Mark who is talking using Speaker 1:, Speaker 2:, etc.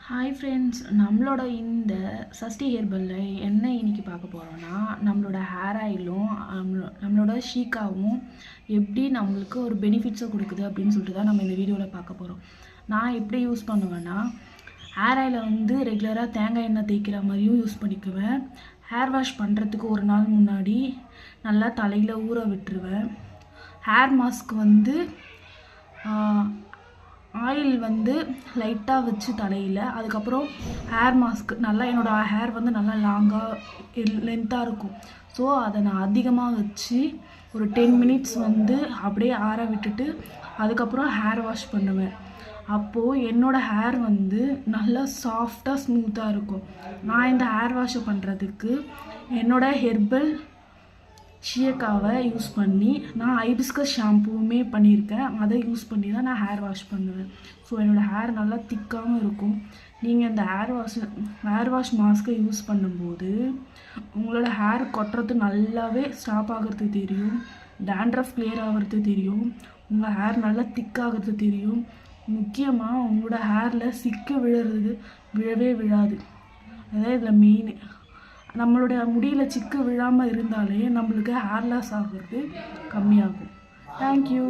Speaker 1: Hi friends, நம்மளோட இந்த சஷ்டி ஹேர்பலில் என்ன இன்னைக்கு பார்க்க போகிறோன்னா, நம்மளோட ஹேர் ஆயிலும் நம்மளோட ஷீக்காவும் எப்படி நம்மளுக்கு ஒரு பெனிஃபிட்ஸை கொடுக்குது அப்படின்னு சொல்லிட்டு தான் நம்ம இந்த வீடியோவில் பார்க்க போகிறோம். நான் எப்படி யூஸ் பண்ணுவேன்னா, ஹேர் ஆயிலை ரெகுலராக தேங்காய் எண்ணெய் தேய்க்கிற மாதிரியும் யூஸ் பண்ணிக்குவேன். ஹேர் வாஷ் பண்ணுறதுக்கு ஒரு நாள் முன்னாடி நல்லா தலையில் ஊற விட்டுருவேன். ஹேர் மாஸ்க் ஆயில் லைட்டாக வச்சு தலையில், அதுக்கப்புறம் ஹேர் மாஸ்க் நல்லா என்னோடய ஹேர் நல்லா லாங்காக லென்த்தாக இருக்கும். ஸோ அதை நான் அதிகமாக வச்சு ஒரு 10 மினிட்ஸ் அப்படியே ஆற விட்டுட்டு அதுக்கப்புறம் ஹேர் வாஷ் பண்ணுவேன். அப்போது என்னோடய ஹேர் நல்லா சாஃப்டாக ஸ்மூத்தாக இருக்கும். நான் இந்த ஹேர் வாஷை பண்ணுறதுக்கு என்னோடய ஹெர்பல் ஷியக்காவை யூஸ் பண்ணி நான் ஹைபிஸ்கஸ் ஷாம்புவுமே பண்ணியிருக்கேன். அதை யூஸ் பண்ணி தான் நான் ஹேர் வாஷ் பண்ணுவேன். ஸோ என்னோடய ஹேர் நல்லா திக்காகவும் இருக்கும். நீங்கள் இந்த ஹேர் வாஷ் மாஸ்க்கை யூஸ் பண்ணும்போது உங்களோட ஹேர் கொட்டுறது நல்லாவே ஸ்டாப் ஆகிறது தெரியும். டேண்ட்ரஃப் கிளியர் ஆகிறது தெரியும். உங்கள் ஹேர் நல்லா திக்காகிறது தெரியும். முக்கியமாக உங்களோட ஹேரில் சிக்கு விழவே விழாது. அதான் இதில் மெயின். நம்மளுடைய முடியில் சிக்கு விழாமல் இருந்தாலே நம்மளுக்கு ஹேர் லாஸ் ஆகிறது கம்மியாகும். தேங்க்யூ.